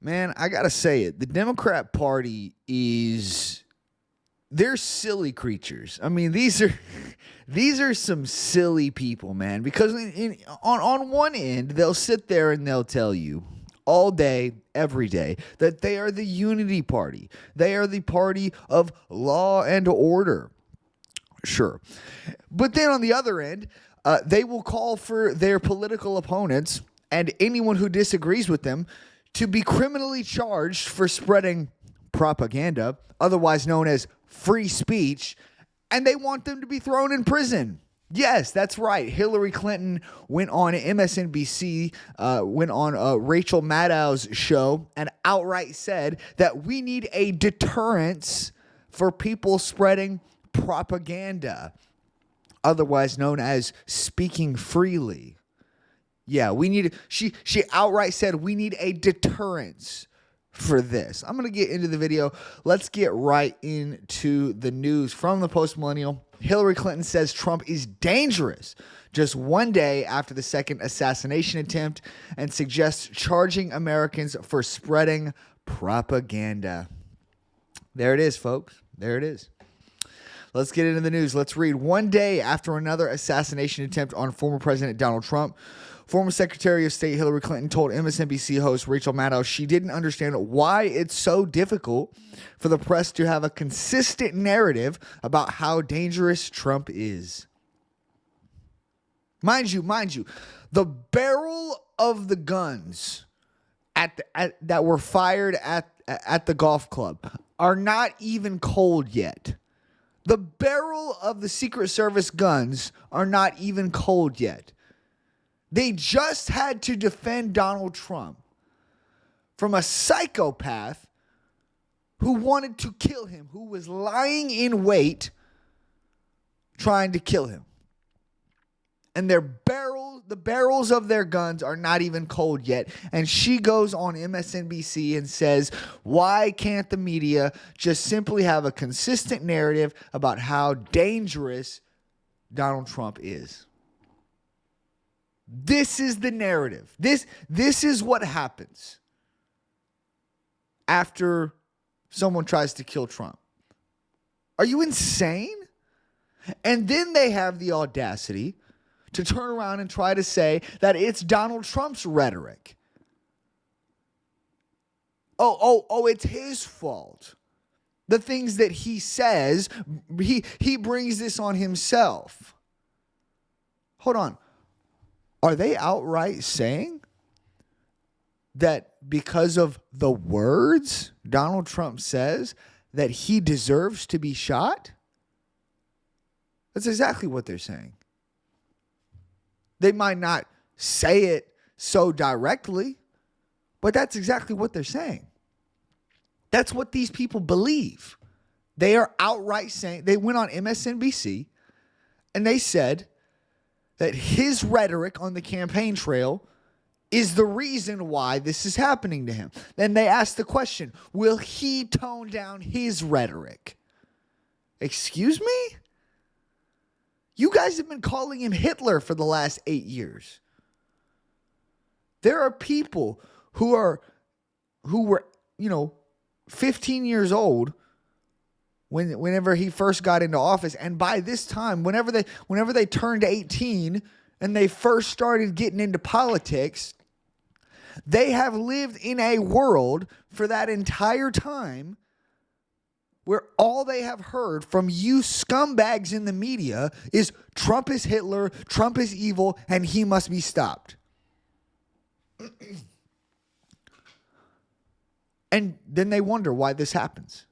Man, I gotta say it. The Democrat Party they're silly creatures. I mean, these are these are some silly people, man. Because on one end, they'll sit there and they'll tell you all day, every day, that they are the unity party. They are the party of law and order. Sure. But then on the other end, they will call for their political opponents and anyone who disagrees with them to be criminally charged for spreading propaganda, otherwise known as free speech, and they want them to be thrown in prison. Yes, that's right. Hillary Clinton went on MSNBC, went on Rachel Maddow's show, and outright said that we need a deterrence for people spreading propaganda, otherwise known as speaking freely. Yeah, we need. She outright said we need a deterrence for this. I'm gonna get into the video. Let's get right into the news from the Post Millennial. Hillary Clinton says Trump is dangerous just one day after the second assassination attempt and suggests charging Americans for spreading propaganda. There it is, folks. There it is. Let's get into the news. Let's read. One day after another assassination attempt on former President Donald Trump, former Secretary of State Hillary Clinton told MSNBC host Rachel Maddow she didn't understand why it's so difficult for the press to have a consistent narrative about how dangerous Trump is. Mind you, the barrel of the guns that were fired at the golf club are not even cold yet. The barrel of the Secret Service guns are not even cold yet. They just had to defend Donald Trump from a psychopath who wanted to kill him, who was lying in wait trying to kill him. And the barrels of their guns are not even cold yet. And she goes on MSNBC and says, why can't the media just simply have a consistent narrative about how dangerous Donald Trump is? This is the narrative. This is what happens after someone tries to kill Trump. Are you insane? And then they have the audacity to turn around and try to say that it's Donald Trump's rhetoric. Oh, it's his fault. The things that he says, he brings this on himself. Hold on. Are they outright saying that because of the words Donald Trump says that he deserves to be shot? That's exactly what they're saying. They might not say it so directly, but that's exactly what they're saying. That's what these people believe. They are outright saying, they went on MSNBC and they said that his rhetoric on the campaign trail is the reason why this is happening to him. Then they asked the question, will he tone down his rhetoric? Excuse me? You guys have been calling him Hitler for the last 8 years. There are people who were, 15 years old whenever he first got into office, and by this time, whenever they turned 18 and they first started getting into politics, they have lived in a world for that entire time where all they have heard from you scumbags in the media is Trump is Hitler, Trump is evil, and he must be stopped. And then they wonder why this happens.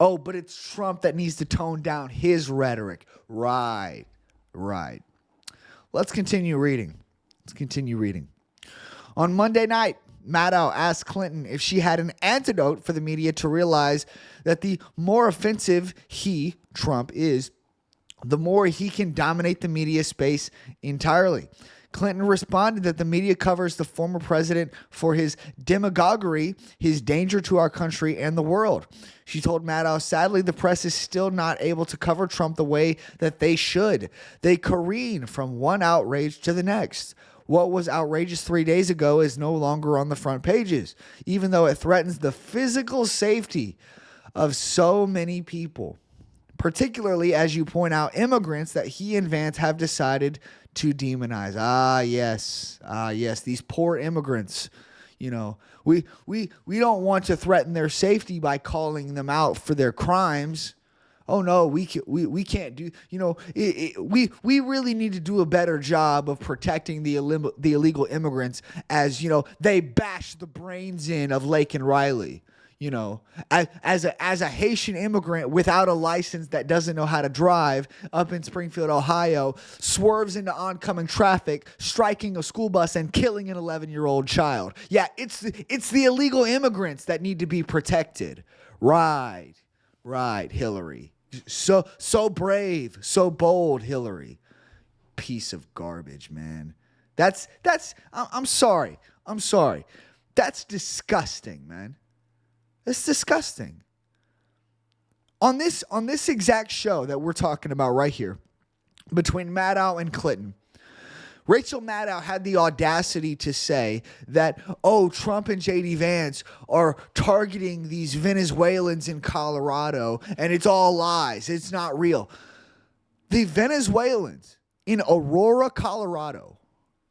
Oh, but it's Trump that needs to tone down his rhetoric. Right. Let's continue reading. On Monday night, Maddow asked Clinton if she had an antidote for the media to realize that the more offensive Trump is, the more he can dominate the media space entirely. Clinton responded that the media covers the former president for his demagoguery, his danger to our country and the world. She told Maddow, sadly, the press is still not able to cover Trump the way that they should. They careen from one outrage to the next. What was outrageous 3 days ago is no longer on the front pages, even though it threatens the physical safety of so many people, particularly, as you point out, immigrants that he and Vance have decided to demonize. Yes, these poor immigrants. You know, we don't want to threaten their safety by calling them out for their crimes. Oh no, we can't do. You know, we really need to do a better job of protecting the illegal immigrants, as you know they bash the brains in of Lake and Riley. You know, as a Haitian immigrant without a license that doesn't know how to drive up in Springfield, Ohio, swerves into oncoming traffic, striking a school bus and killing an 11-year-old child. Yeah, it's the illegal immigrants that need to be protected. Right, Hillary. So brave, so bold, Hillary. Piece of garbage, man. I'm sorry. That's disgusting, man. It's disgusting. On this exact show that we're talking about right here, between Maddow and Clinton, Rachel Maddow had the audacity to say that, Trump and J.D. Vance are targeting these Venezuelans in Colorado, and it's all lies. It's not real. The Venezuelans in Aurora, Colorado,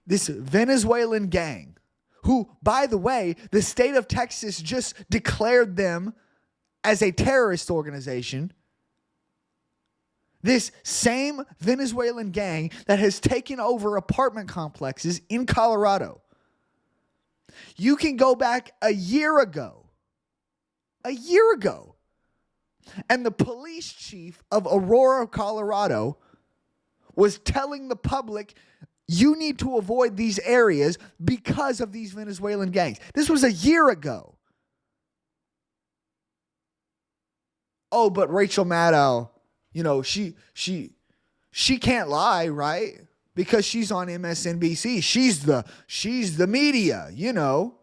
this Venezuelan gang, who, by the way, the state of Texas just declared them as a terrorist organization. This same Venezuelan gang that has taken over apartment complexes in Colorado. You can go back a year ago, and the police chief of Aurora, Colorado, was telling the public, you need to avoid these areas because of these Venezuelan gangs. This was a year ago. Oh, but Rachel Maddow, you know, she can't lie, right? Because she's on MSNBC. She's the media, you know.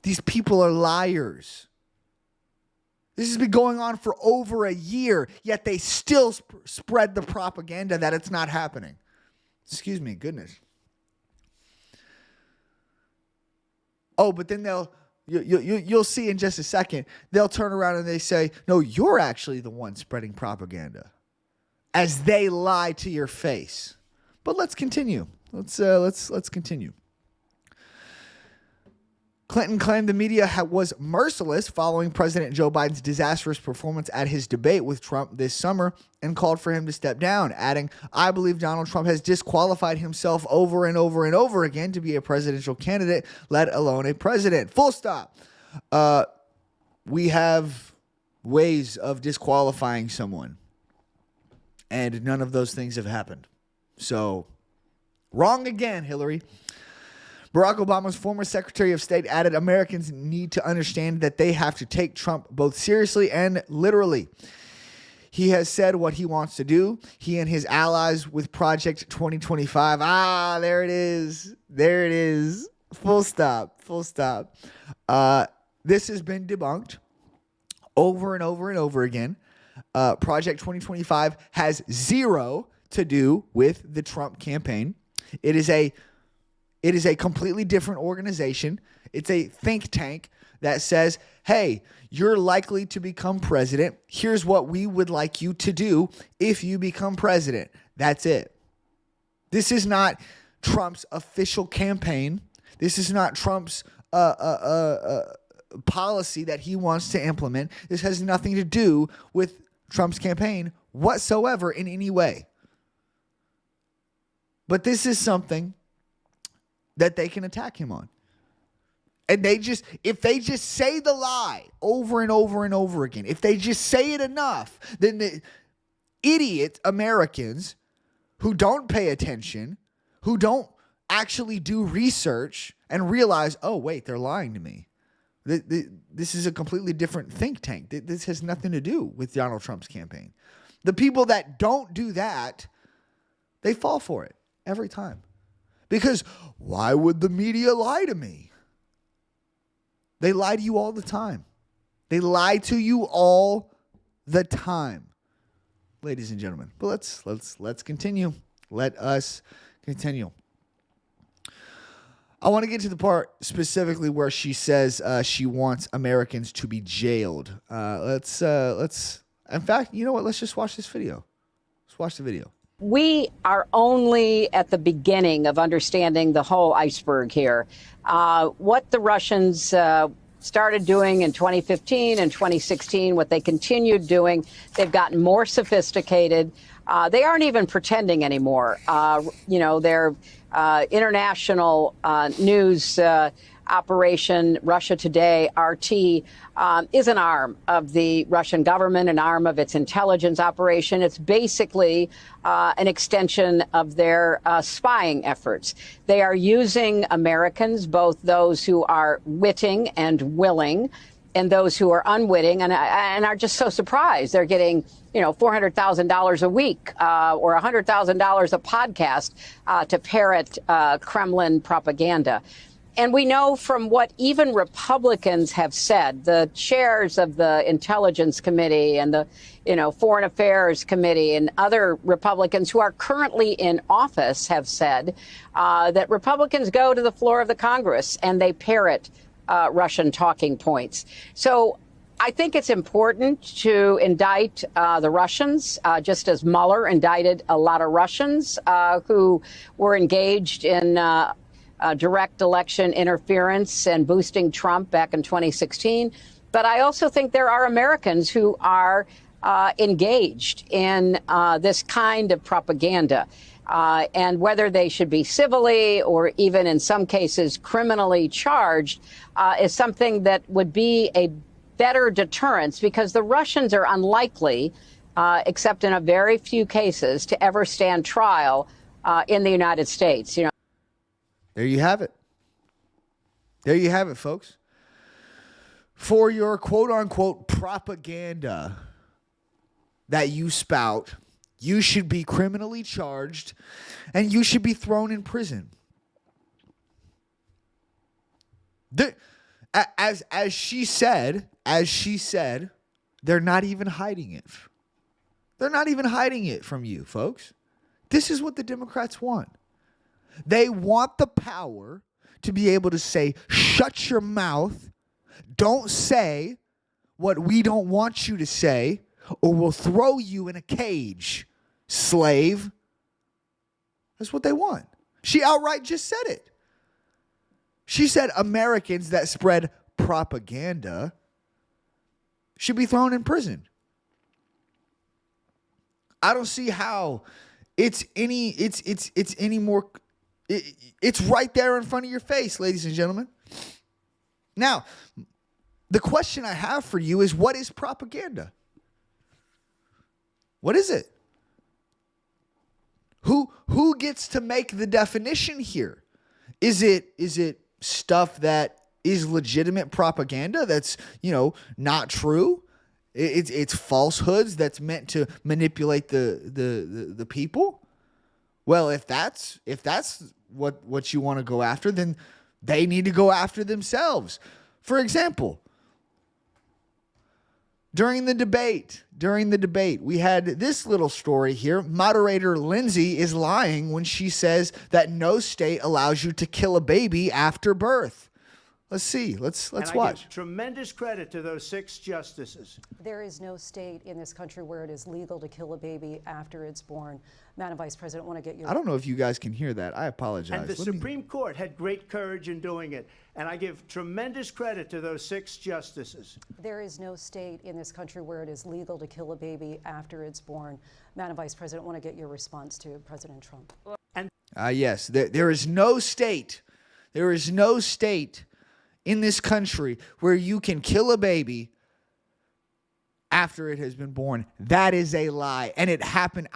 These people are liars. This has been going on for over a year, yet they still spread the propaganda that it's not happening. Excuse me, goodness. Oh, but then you'll see in just a second, they'll turn around and they say, no, you're actually the one spreading propaganda, as they lie to your face. But let's continue. Let's continue. Clinton claimed the media was merciless following President Joe Biden's disastrous performance at his debate with Trump this summer and called for him to step down, adding, I believe Donald Trump has disqualified himself over and over and over again to be a presidential candidate, let alone a president. Full stop. We have ways of disqualifying someone, and none of those things have happened. So, wrong again, Hillary. Barack Obama's former Secretary of State added Americans need to understand that they have to take Trump both seriously and literally. He has said what he wants to do. He and his allies with Project 2025. There it is. Full stop. This has been debunked over and over and over again. Project 2025 has zero to do with the Trump campaign. It is a completely different organization. It's a think tank that says, hey, you're likely to become president. Here's what we would like you to do if you become president. That's it. This is not Trump's official campaign. This is not Trump's policy that he wants to implement. This has nothing to do with Trump's campaign whatsoever in any way. But this is something that they can attack him on. And if they just say the lie over and over and over again, if they just say it enough, then the idiot Americans who don't pay attention, who don't actually do research and realize, oh, wait, they're lying to me. This is a completely different think tank. This has nothing to do with Donald Trump's campaign. The people that don't do that, they fall for it every time. Because why would the media lie to me? They lie to you all the time. They lie to you all the time, ladies and gentlemen. But let's continue. Let us continue. I want to get to the part specifically where she says she wants Americans to be jailed. Let's. In fact, you know what? Let's just watch this video. Let's watch the video. We are only at the beginning of understanding the whole iceberg here. What the Russians started doing in 2015 and 2016, what they continued doing, they've gotten more sophisticated. They aren't even pretending anymore. Their international news operation, Russia Today, RT, is an arm of the Russian government, an arm of its intelligence operation. It's basically an extension of their spying efforts. They are using Americans, both those who are witting and willing, and those who are unwitting and are just so surprised. They're getting, $400,000 a week or $100,000 a podcast to parrot Kremlin propaganda. And we know from what even Republicans have said, the chairs of the Intelligence Committee and the, Foreign Affairs Committee and other Republicans who are currently in office have said that Republicans go to the floor of the Congress and they parrot Russian talking points. So I think it's important to indict the Russians, just as Mueller indicted a lot of Russians who were engaged in direct election interference and boosting Trump back in 2016. But I also think there are Americans who are engaged in this kind of propaganda. And whether they should be civilly or even in some cases criminally charged is something that would be a better deterrence, because the Russians are unlikely, except in a very few cases, to ever stand trial in the United States. There you have it. There you have it, folks. For your quote unquote propaganda that you spout, you should be criminally charged and you should be thrown in prison. As she said, they're not even hiding it. They're not even hiding it from you, folks. This is what the Democrats want. They want the power to be able to say, shut your mouth, don't say what we don't want you to say, or we'll throw you in a cage, slave. That's what they want. She outright just said it. She said Americans that spread propaganda should be thrown in prison. I don't see how it's any more. It's right there in front of your face, ladies and gentlemen. Now, the question I have for you is, what is propaganda? What is it? Who gets to make the definition here? Is it stuff that is legitimate propaganda that's, not true? It's falsehoods that's meant to manipulate the people? Well, if that's what you want to go after, then they need to go after themselves. For example, during the debate, we had this little story here. Moderator Lindsay is lying when she says that no state allows you to kill a baby after birth. Let's see. Let's watch. I give tremendous credit to those 6 justices. There is no state in this country where it is legal to kill a baby after it's born. Madam Vice President, I want to get your... I don't know if you guys can hear that. I apologize. And the Supreme Court had great courage in doing it. And I give tremendous credit to those 6 justices. There is no state in this country where it is legal to kill a baby after it's born. Madam Vice President, I want to get your response to President Trump. Yes, there is no state. There is no state in this country where you can kill a baby after it has been born. That is a lie. And it happened.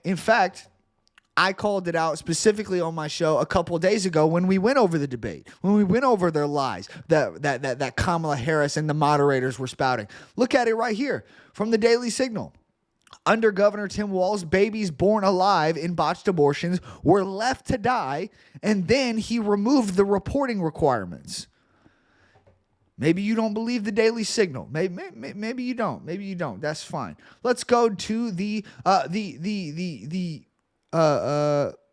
In fact, I called it out specifically on my show a couple of days ago when we went over the debate, when we went over their lies that Kamala Harris and the moderators were spouting. Look at it right here from the Daily Signal. Under Governor Tim Walz, babies born alive in botched abortions were left to die, and then he removed the reporting requirements. Maybe you don't believe the Daily Signal. Maybe you don't. Maybe you don't. That's fine. Let's go to the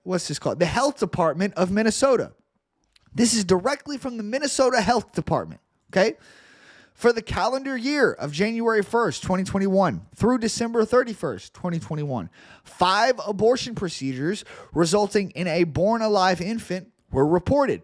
what's this called? The Health Department of Minnesota. This is directly from the Minnesota Health Department, okay? For the calendar year of January 1st, 2021 through December 31st, 2021, 5 abortion procedures resulting in a born-alive infant were reported.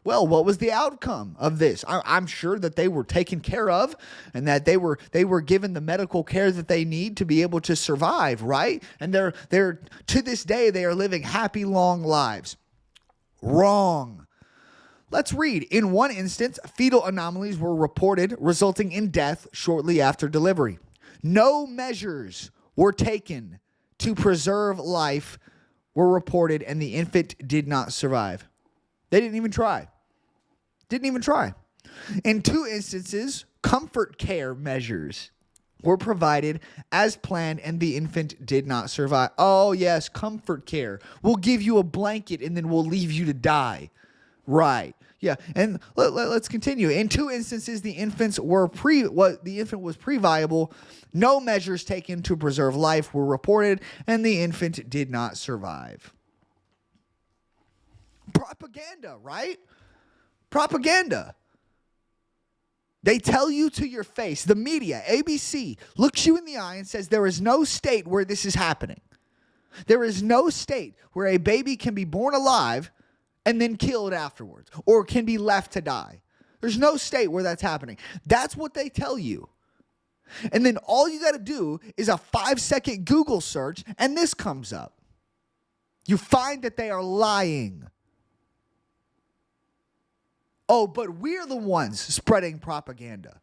Well, what was the outcome of this? I'm sure that they were taken care of and that they were given the medical care that they need to be able to survive, right? And they're to this day, they are living happy, long lives. Wrong. Let's read. In one instance, fetal anomalies were reported, resulting in death shortly after delivery. No measures were taken to preserve life were reported, and the infant did not survive. They didn't even try. Didn't even try. In 2 instances, comfort care measures were provided as planned, and the infant did not survive. Oh, yes, comfort care. We'll give you a blanket, and then we'll leave you to die. Right. Yeah. And let's continue. In 2 instances, the infant was pre-viable. No measures taken to preserve life were reported, and the infant did not survive. Propaganda, right? Propaganda. They tell you to your face. The media, ABC, looks you in the eye and says there is no state where this is happening. There is no state where a baby can be born alive and then killed afterwards, or can be left to die. There's no state where that's happening. That's what they tell you. And then all you got to do is a 5-second Google search, and this comes up. You find that they are lying. Oh, but we're the ones spreading propaganda.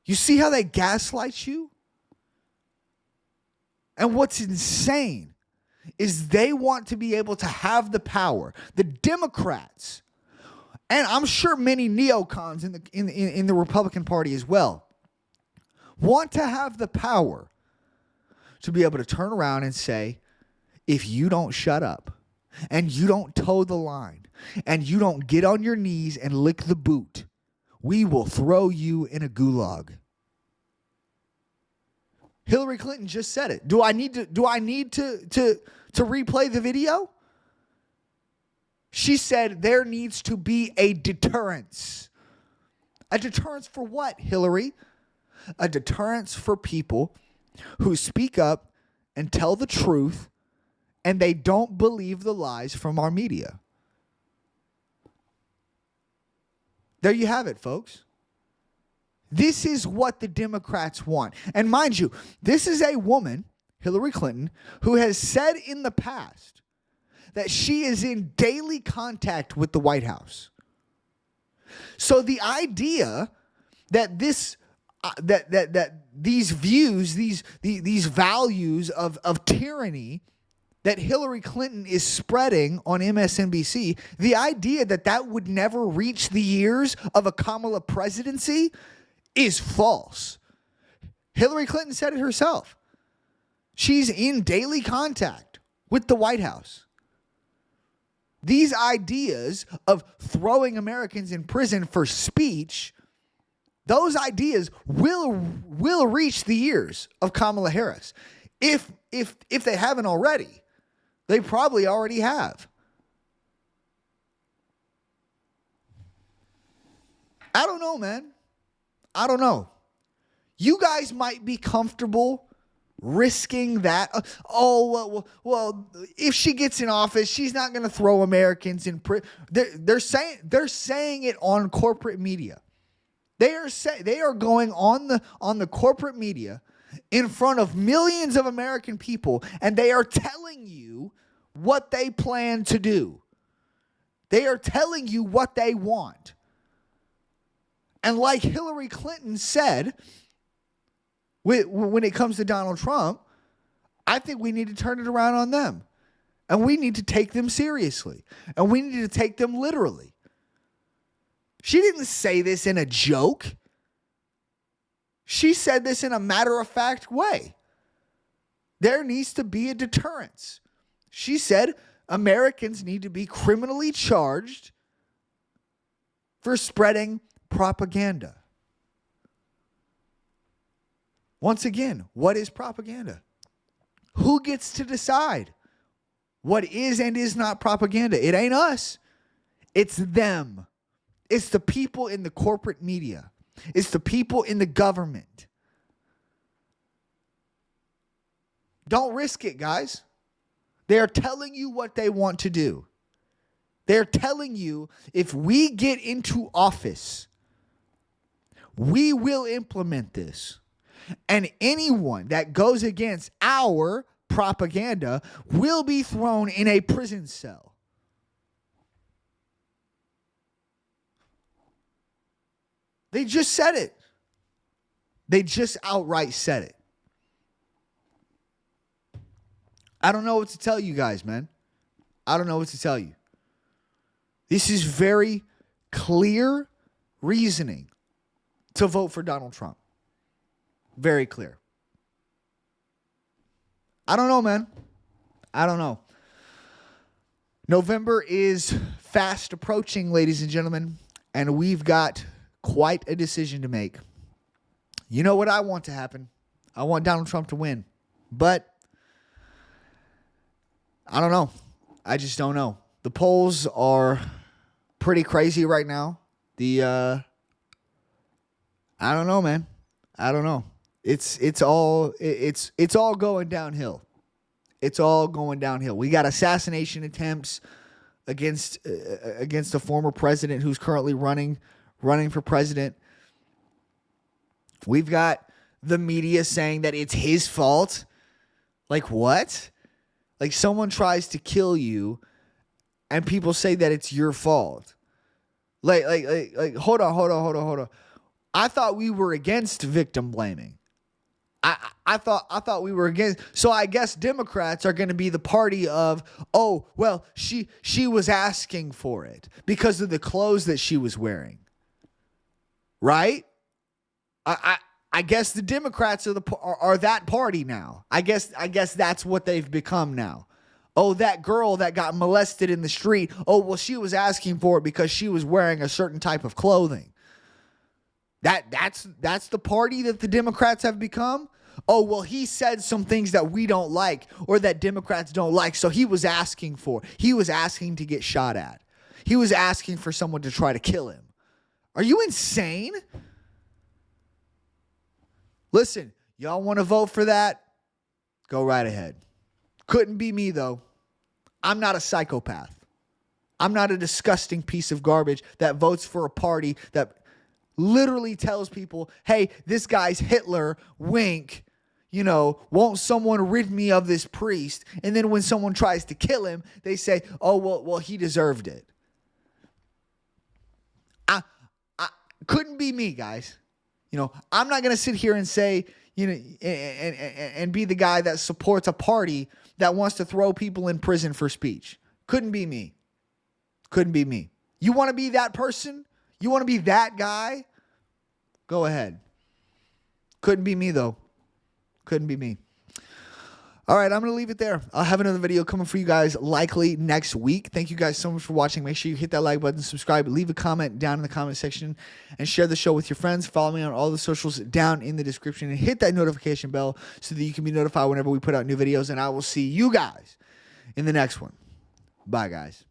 You see how they gaslight you? And what's insane is they want to be able to have the power. The Democrats, and I'm sure many neocons in the Republican Party as well, want to have the power to be able to turn around and say, if you don't shut up and you don't toe the line and you don't get on your knees and lick the boot, we will throw you in a gulag. Hillary Clinton just said it. Do I need to replay the video? She said there needs to be a deterrence. A deterrence for what, Hillary? A deterrence for people who speak up and tell the truth and they don't believe the lies from our media. There you have it, folks. This is what the Democrats want. And mind you, this is a woman, Hillary Clinton, who has said in the past that she is in daily contact with the White House. So the idea that these views, these values of tyranny that Hillary Clinton is spreading on MSNBC, the idea that that would never reach the ears of a Kamala presidency is false. Hillary Clinton said it herself. She's in daily contact with the White House. These ideas of throwing Americans in prison for speech, those ideas will reach the ears of Kamala Harris. If they haven't already, they probably already have. I don't know, man. I don't know. You guys might be comfortable risking that. Well, if she gets in office, she's not going to throw Americans in prison. They're saying it on corporate media. They are going on the corporate media in front of millions of American people, and they are telling you what they plan to do. They are telling you what they want. And like Hillary Clinton said, when it comes to Donald Trump, I think we need to turn it around on them. And we need to take them seriously. And we need to take them literally. She didn't say this in a joke. She said this in a matter-of-fact way. There needs to be a deterrence. She said Americans need to be criminally charged for spreading propaganda. Once again, what is propaganda? Who gets to decide what is and is not propaganda. It ain't us. It's them. It's the people in the corporate media. It's the people in the government. Don't risk it, guys. They are telling you what they want to do. They're telling you if we get into office, we will implement this. And anyone that goes against our propaganda will be thrown in a prison cell. They just said it. They just outright said it. I don't know what to tell you guys, man. I don't know what to tell you. This is very clear reasoning to vote for Donald Trump. Very clear. I don't know, man. I don't know. November is fast approaching, ladies and gentlemen, and we've got quite a decision to make. You know what I want to happen? I want Donald Trump to win. But I don't know. I just don't know. The polls are pretty crazy right now. I don't know, man. I don't know. It's all going downhill. It's all going downhill. We got assassination attempts against a former president who's currently running for president. We've got the media saying that it's his fault. Like what? Like someone tries to kill you and people say that it's your fault. Like hold on. I thought we were against victim blaming. I thought we were against. So I guess Democrats are going to be the party of, oh, well, she was asking for it because of the clothes that she was wearing. Right? I guess the Democrats are that party now. I guess that's what they've become now. Oh, that girl that got molested in the street. Oh, well, she was asking for it because she was wearing a certain type of clothing. That's the party that the Democrats have become. Oh, well, he said some things that we don't like or that Democrats don't like. So he was asking to get shot at. He was asking for someone to try to kill him. Are you insane? Listen, y'all want to vote for that? Go right ahead. Couldn't be me, though. I'm not a psychopath. I'm not a disgusting piece of garbage that votes for a party that literally tells people, hey, this guy's Hitler, wink, won't someone rid me of this priest? And then when someone tries to kill him, they say, oh, well, he deserved it. I couldn't be me, guys. I'm not going to sit here and say, and be the guy that supports a party that wants to throw people in prison for speech. Couldn't be me. Couldn't be me. You want to be that person? You want to be that guy? Go ahead. Couldn't be me, though. Couldn't be me. All right, I'm going to leave it there. I'll have another video coming for you guys likely next week. Thank you guys so much for watching. Make sure you hit that like button, subscribe, leave a comment down in the comment section, and share the show with your friends. Follow me on all the socials down in the description, and hit that notification bell so that you can be notified whenever we put out new videos. And I will see you guys in the next one. Bye, guys.